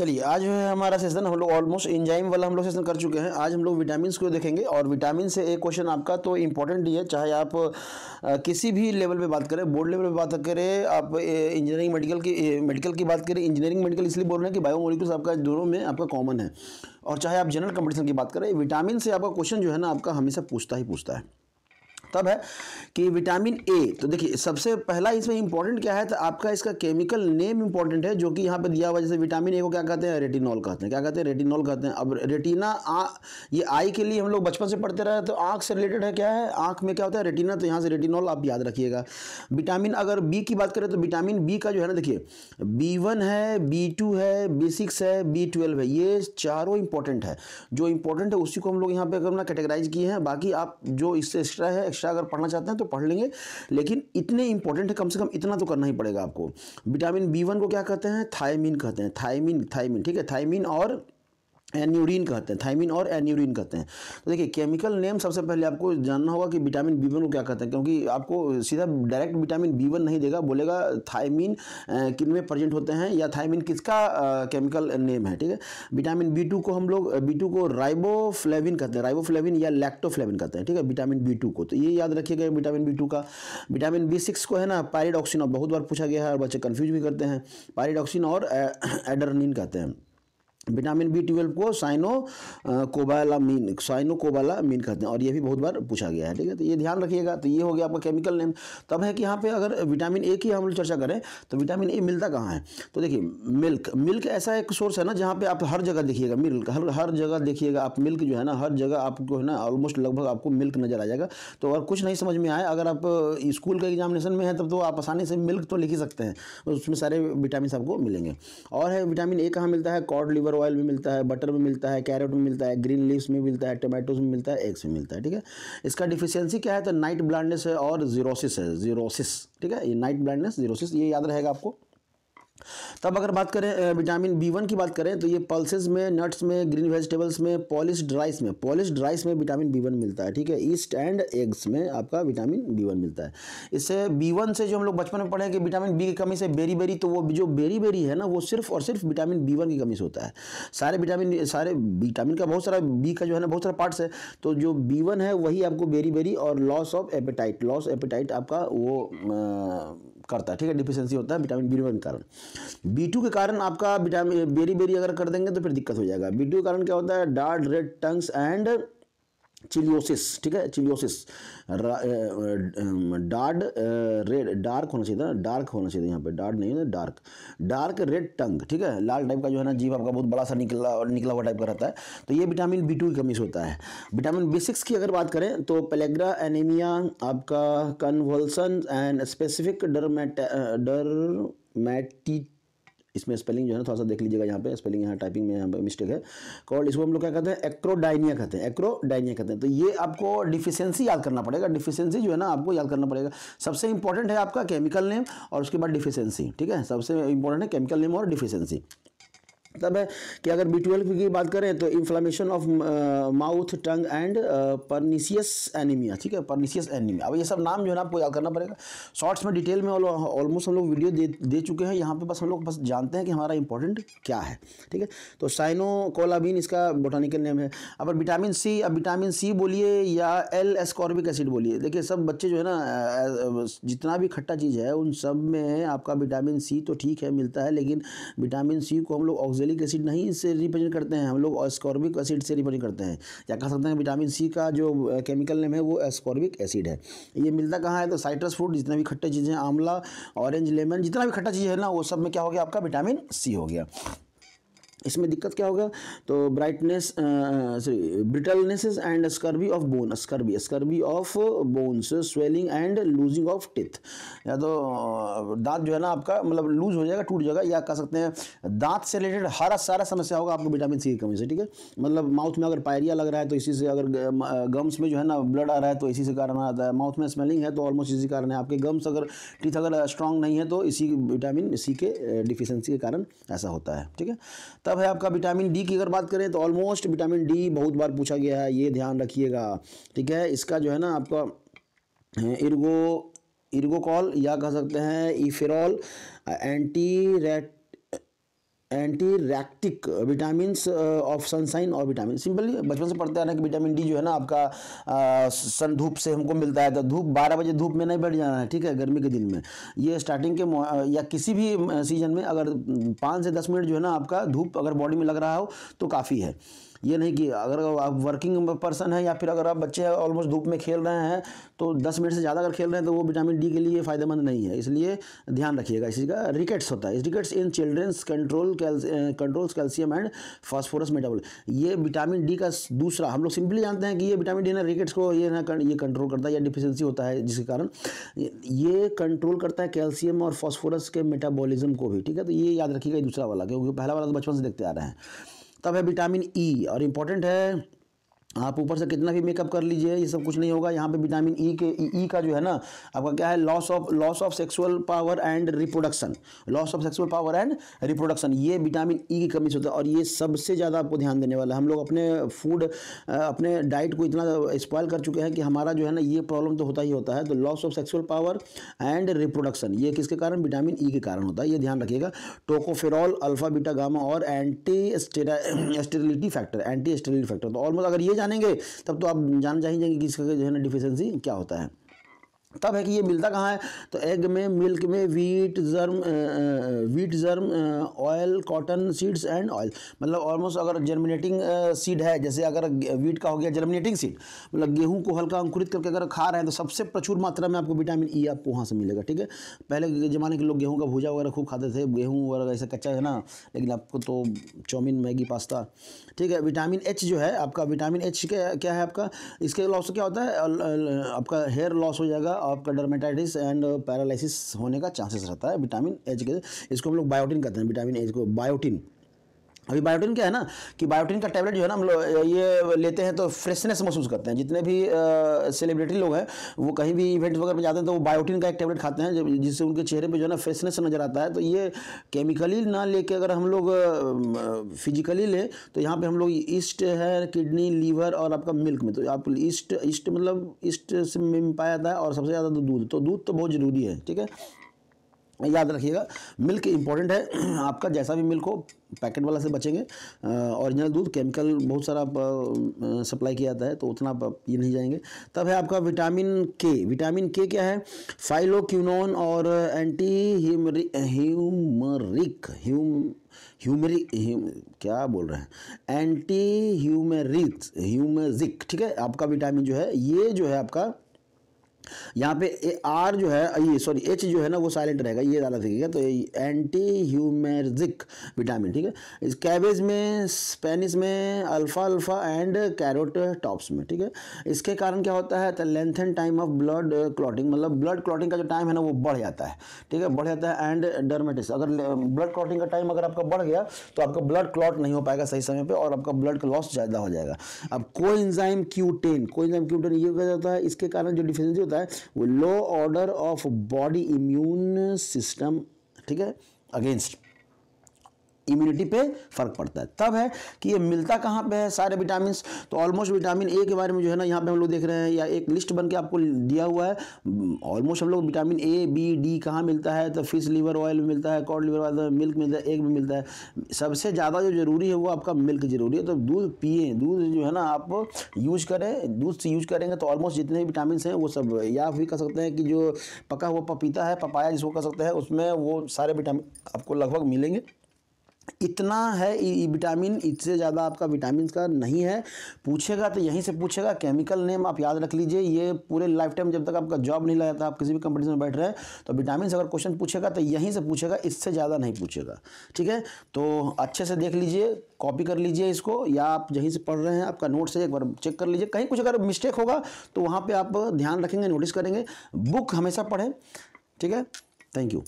चलिए आज जो है हमारा सेशन हम लोग ऑलमोस्ट एंजाइम वाला हम लोग सेशन कर चुके हैं। आज हम लोग विटामिन को देखेंगे और विटामिन से एक क्वेश्चन आपका तो इंपॉर्टेंट ही है, चाहे आप किसी भी लेवल पे बात करें, बोर्ड लेवल पे बात करें, आप इंजीनियरिंग मेडिकल की बात करें। इंजीनियरिंग मेडिकल इसलिए बोल रहे हैं कि बायोमोलिक्यूल्स आपका दोनों में आपका कॉमन है, और चाहे आप जनरल कंपटीशन की बात करें, विटामिन से आपका क्वेश्चन जो है ना आपका हमेशा पूछता है। तब है कि विटामिन ए, तो देखिए सबसे पहला इसमें इंपॉर्टेंट क्या है, तो आपका इसका केमिकल नेम इंपॉर्टेंट है, जो कि यहाँ पे दिया हुआ। जैसे विटामिन ए को क्या कहते हैं, रेटिनॉल कहते हैं। क्या कहते हैं, रेटिनॉल कहते हैं। अब रेटिना ये आई के लिए हम लोग बचपन से पढ़ते रहे, तो आँख से रिलेटेड है। क्या है, आँख में क्या होता है, रेटिना, तो यहाँ से रेटिनॉल आप याद रखिएगा। विटामिन अगर बी की बात करें तो विटामिन बी का जो है ना, देखिए B1 है, B2 है, B6 है, B12 है, ये चारों इंपॉर्टेंट है। जो इंपॉर्टेंट है उसी को हम लोग यहाँ पे अपना कैटेगराइज किए हैं। बाकी आप जो इससे एक्स्ट्रा है, एक्स्ट्रा अगर पढ़ना चाहते हैं तो पढ़ लेंगे, लेकिन इतने इंपॉर्टेंट है, कम से कम इतना तो करना ही पड़ेगा आपको। विटामिन B1 को क्या कहते हैं, थायमीन कहते हैं। थायमीन, ठीक है, थायमीन और एन्यूरिन कहते हैं, थायमीन और एन्यूरिन कहते हैं। तो देखिए केमिकल नेम सबसे पहले आपको जानना होगा कि विटामिन B1 को क्या कहते हैं, क्योंकि आपको सीधा डायरेक्ट विटामिन B1 नहीं देगा, बोलेगा थायमीन किन में प्रेजेंट होते हैं या थायमीन किसका केमिकल नेम है, ठीक है। विटामिन B2 को हम लोग B2 को राइबोफ्लेविन कहते हैं, राइबोफ्लेविन या लैक्टोफ्लेविन कहते हैं, ठीक है, विटामिन B2 को। तो ये याद रखिएगा विटामिन B2 का। विटामिन B6 को है ना पायरिडॉक्सिन, बहुत बार पूछा गया है और बच्चे कन्फ्यूज भी करते हैं, पायरिडॉक्सिन और एडर्निन कहते हैं। विटामिन B12 को साइनोकोबालामीन कहते हैं, और ये भी बहुत बार पूछा गया है, ठीक है। तो ये ध्यान रखिएगा। तो ये हो गया आपका केमिकल नेम। तब है कि यहाँ पे अगर विटामिन ए की हम लोग चर्चा करें तो विटामिन ए मिलता कहाँ है, तो देखिए मिल्क ऐसा एक सोर्स है ना, जहाँ पे आप हर जगह देखिएगा मिल्क, हर जगह देखिएगा आप मिल्क जो है ना, हर जगह आपको है ना ऑलमोस्ट लगभग आपको मिल्क नजर आ जाएगा। तो अगर कुछ नहीं समझ में आए, अगर आप स्कूल का एग्जामिनेशन में है तब तो आप आसानी से मिल्क तो लिख ही सकते हैं, उसमें सारे विटामिन आपको मिलेंगे। और है विटामिन ए कहाँ मिलता है, कॉड लिवर ऑयल में मिलता है, बटर में मिलता है, कैरेट में मिलता है, ग्रीन लीव्स में मिलता है, टमाटोज में मिलता है, एग्स में मिलता है, ठीक है। इसका डिफिशियंसी क्या है, तो नाइट ब्लाइंडनेस है और जीरोसिस, ठीक है। ये नाइट ब्लाइंडनेस, जीरोसिस, ये याद रहेगा आपको। तब अगर बात करें विटामिन B1 की बात करें तो ये पल्सेस में, नट्स में, ग्रीन वेजिटेबल्स में, पॉलिश्ड राइस में विटामिन B1 मिलता है, ठीक है। ईस्ट एंड एग्स में आपका विटामिन B1 मिलता है। इससे B1 से जो हम लोग बचपन में पढ़े कि विटामिन बी की कमी से बेरी, तो वो जो बेरी है ना, वो सिर्फ और सिर्फ विटामिन B1 की कमी से होता है। सारे विटामिन का बहुत सारा, बी का जो है ना बहुत सारा पार्ट्स है, तो जो B1 है वही आपको बेरी और लॉस ऑफ एपेटाइट आपका वो करता है, ठीक है, डिफिशियंसी होता है विटामिन B1 के कारण। B2 के कारण आपका विटामिन बेरी अगर कर देंगे तो फिर दिक्कत हो जाएगा। B2 के कारण क्या होता है, dark red tongues and cheilosis, ठीक है, चिलियोसिस, डार्क होना चाहिए यहाँ पे, डार्क नहीं है, डार्क रेड टंग, ठीक है, लाल टाइप का जो है ना जीभ आपका बहुत बड़ा सा निकला हुआ टाइप का रहता है, तो ये विटामिन B2 की कमी से होता है। विटामिन B6 की अगर बात करें तो पेलेग्रा एनीमिया, आपका कन्वल्सन एंड स्पेसिफिक डरमैटी, इसमें स्पेलिंग जो है ना थोड़ा सा देख लीजिएगा, यहाँ पे स्पेलिंग, यहाँ टाइपिंग में यहाँ पे मिस्टेक है। कॉल्ड, इसको हम लोग क्या कहते हैं, एक्रोडाइनिया कहते हैं। तो ये आपको डिफिशियंसी याद करना पड़ेगा, डिफिशियंसी जो है ना आपको याद करना पड़ेगा। सबसे इंपॉर्टेंट है आपका केमिकल नेम और उसके बाद डिफिशियंसी, ठीक है, सबसे इंपॉर्टेंट है केमिकल नेम और डिफिशियंसी। तब है कि अगर B12 की बात करें तो inflammation of mouth, tongue and pernicious anaemia, ठीक है, परनीसियस एनीमिया। अब ये सब नाम जो है ना आपको याद करना पड़ेगा। शॉर्ट्स में डिटेल में ऑलमोस्ट हम लोग वीडियो दे चुके हैं, यहाँ पे बस हम लोग जानते हैं कि हमारा इंपॉर्टेंट क्या है, ठीक है। तो साइनोकोलाबिन इसका बोटानिकल नेम है। अब विटामिन सी बोलिए या L एस्कॉर्बिक एसिड बोलिए, देखिए सब बच्चे जो है ना जितना भी खट्टा चीज़ है उन सब में आपका विटामिन सी तो ठीक है मिलता है, लेकिन विटामिन सी को हम लोग ऑक्जेलिक एसिड नहीं से रिप्रेजेंट करते हैं, हम लोग एस्कॉर्बिक एसिड से रिप्रेजेंट करते हैं, या कह सकते हैं विटामिन सी का जो केमिकल नेम है वो एस्कॉर्बिक एसिड है। ये मिलता कहाँ है, तो साइट्रस फ्रूट, जितने भी खट्टे चीज़ें, आंवला, ऑरेंज, लेमन, जितना भी खट्टा चीज़ है ना वो सब में क्या हो गया आपका विटामिन सी हो गया। इसमें दिक्कत क्या होगा, तो brittleness and scurvy of bones, swelling and losing of teeth, या तो दांत जो है ना आपका मतलब लूज हो जाएगा, टूट जाएगा, या कह सकते हैं दांत से रिलेटेड हर सारा समस्या होगा आपको विटामिन सी की कमी से, ठीक है। मतलब माउथ में अगर पायरिया लग रहा है तो इसी से, अगर गम्स में जो है ना ब्लड आ रहा है तो इसी से कारण आता है, माउथ में स्मेलिंग है तो ऑलमोस्ट इसी कारण है, आपके गम्स अगर टीथ अगर स्ट्रांग नहीं है तो इसी विटामिन सी के डिफिशियंसी के कारण ऐसा होता है, ठीक है। तब है आपका विटामिन डी की अगर बात करें तो ऑलमोस्ट विटामिन डी बहुत बार पूछा गया है, ये ध्यान रखिएगा, ठीक है। इसका जो है ना आपका इर्गोकॉल या कह सकते हैं इफेरॉल, एंटी रैक्टिक विटामिन ऑफ सनसाइन और विटामिन, सिंपली बचपन से पढ़ते आ रहे हैं कि विटामिन डी जो है ना आपका सन धूप से हमको मिलता है। तो धूप 12 बजे धूप में नहीं बैठ जाना है, ठीक है, गर्मी के दिन में। ये स्टार्टिंग के या किसी भी सीजन में अगर 5 से 10 मिनट जो है ना आपका धूप अगर बॉडी में लग रहा हो तो काफ़ी है। ये नहीं कि अगर आप वर्किंग पर्सन है या फिर अगर आप बच्चे ऑलमोस्ट धूप में खेल रहे हैं तो 10 मिनट से ज़्यादा अगर खेल रहे हैं तो वो विटामिन डी के लिए फ़ायदेमंद नहीं है, इसलिए ध्यान रखिएगा। इसी का रिकेट्स होता है, rickets in childrens controls calcium and phosphorus metabolism. ये विटामिन डी का दूसरा, हम लोग सिंपली जानते हैं कि ये विटामिन डी ना रिकेट्स को ये कंट्रोल करता है या डिफिशिएंसी होता है जिसके कारण ये कंट्रोल करता है कैल्शियम और फास्फोरस के मेटाबॉलिज्म को भी, ठीक है। तो ये याद रखिएगा, ये दूसरा वाला, क्योंकि पहला वाला तो बचपन से देखते आ रहे हैं। तब है विटामिन ई, और इम्पॉर्टेंट है, आप ऊपर से कितना भी मेकअप कर लीजिए ये सब कुछ नहीं होगा। यहाँ पे विटामिन ई का जो है ना आपका क्या है, loss of sexual power and reproduction, loss of sexual power and reproduction, ये विटामिन ई की कमी से होता है। और ये सबसे ज़्यादा आपको ध्यान देने वाला है। हम लोग अपने फूड अपने डाइट को इतना स्पॉइल कर चुके हैं कि हमारा जो है ना ये प्रॉब्लम तो होता ही होता है। तो loss of sexual power and reproduction ये किसके कारण, विटामिन ई के कारण होता है, ये ध्यान रखिएगा। टोकोफेरॉल, अल्फा बीटा गामा और एंटी स्टेरिलिटी फैक्टर, तो ऑलमोस्ट अगर ये जानेंगे तब तो आप जान जाएंगे कि इसका जो है ना डिफिशिएंसी क्या होता है। तब है कि ये मिलता कहाँ है, तो एग में, मिल्क में, wheat germ oil, cotton seeds and oil, मतलब ऑलमोस्ट अगर जर्मिनेटिंग सीड है, जैसे अगर वीट का हो गया जर्मिनेटिंग सीड, मतलब गेहूं को हल्का अंकुरित करके अगर खा रहे हैं तो सबसे प्रचुर मात्रा में आपको विटामिन ई आपको वहाँ से मिलेगा, ठीक है। पहले के ज़माने के लोग गेहूँ का भूजा वगैरह खूब खाते थे, गेहूँ वगैरह ऐसा कच्चा है ना, लेकिन आपको तो चाउमीन, मैगी, पास्ता, ठीक है। विटामिन एच जो है आपका, विटामिन एच क्या है आपका, इसके लॉस से क्या होता है, आपका हेयर लॉस हो जाएगा, आपका डर्मेटाइटिस एंड पैरालिसिस होने का चांसेस रहता है विटामिन एच के। इसको हम लोग बायोटिन कहते हैं, विटामिन एच को बायोटिन। अभी बायोटिन क्या है ना कि बायोटिन का टैबलेट जो है ना हम लोग ये लेते हैं तो फ्रेशनेस महसूस करते हैं। जितने भी सेलिब्रिटी लोग हैं वो कहीं भी इवेंट वगैरह में जाते हैं तो वो बायोटिन का एक टैबलेट खाते हैं जिससे उनके चेहरे पे जो है ना फ्रेशनेस नज़र आता है। तो ये केमिकली ना लेके अगर हम लोग फिजिकली ले तो यहाँ पे हम लोग ईस्ट है, किडनी, लीवर और आपका मिल्क में, तो आप ईस्ट मतलब ईस्ट से में पाया जाता है, और सबसे ज़्यादा तो दूध, तो दूध तो बहुत ज़रूरी है, ठीक है, याद रखिएगा। मिल्क इंपॉर्टेंट है आपका, जैसा भी मिल्क हो पैकेट वाला से बचेंगे। ओरिजिनल दूध केमिकल बहुत सारा सप्लाई किया जाता है तो उतना ये नहीं जाएंगे। तब है आपका विटामिन के। विटामिन के क्या है, फाइलोक्विनोन और एंटी क्या बोल रहे हैं, एंटी ह्यूमेरिक, ठीक है। आपका विटामिन जो है ये जो है आपका यहाँ पे आर जो है, ये सॉरी एच जो है ना वो साइलेंट रहेगा, ये ज़्यादा दिखेगा। तो एंटी ह्यूमेरिक विटामिन, ठीक है। इस कैबेज में, स्पेनिश में, अल्फा एंड कैरोट टॉप्स में, ठीक है। इसके कारण क्या होता है, तो lengthen time of blood clotting, मतलब ब्लड क्लॉटिंग का जो टाइम है ना वो बढ़ जाता है, ठीक है, बढ़ जाता है। एंड डर्मेटिस, अगर ब्लड क्लॉटिंग का टाइम अगर आपका बढ़ गया तो आपका ब्लड क्लॉट नहीं हो पाएगा सही समय पे और आपका ब्लड का लॉस ज़्यादा हो जाएगा। अब कोएंजाइम Q10 ये क्या होता है, इसके कारण जो डिफिशिएंसी होता है वो low order of body immune system, ठीक है, अगेंस्ट इम्यूनिटी पे फर्क पड़ता है। तब है कि ये मिलता कहाँ पे है सारे विटामिन, तो ऑलमोस्ट विटामिन ए के बारे में जो है ना यहाँ पे हम लोग देख रहे हैं, या एक लिस्ट बन के आपको दिया हुआ है। ऑलमोस्ट हम लोग विटामिन ए, बी, डी कहाँ मिलता है, तो फिश लिवर ऑयल में मिलता है, कॉड लिवर ऑयल, मिल्क मिलता है, एग में मिलता है। सबसे ज़्यादा जो जरूरी है वो आपका मिल्क जरूरी है। तो दूध पिए, दूध जो है ना आप यूज करें, दूध से यूज करेंगे तो ऑलमोस्ट जितने भी विटामिन हैं वो सब, या भी कह सकते हैं कि जो पका हुआ पपीता है, पपाया जिसको कह सकते हैं, उसमें वो सारे विटामिन आपको लगभग मिलेंगे। इतना है विटामिन, इससे ज़्यादा आपका विटामिन का नहीं है। पूछेगा तो यहीं से पूछेगा, केमिकल नेम आप याद रख लीजिए। ये पूरे लाइफ टाइम जब तक आपका जॉब नहीं लगा था, आप किसी भी कंपटीशन में बैठ रहे हैं तो विटामिन से अगर क्वेश्चन पूछेगा तो यहीं से पूछेगा, इससे ज़्यादा नहीं पूछेगा, ठीक है। तो अच्छे से देख लीजिए, कॉपी कर लीजिए इसको, या आप यहीं से पढ़ रहे हैं आपका नोट से एक बार चेक कर लीजिए। कहीं कुछ अगर मिस्टेक होगा तो वहाँ पर आप ध्यान रखेंगे, नोटिस करेंगे। बुक हमेशा पढ़ें, ठीक है। Thank you.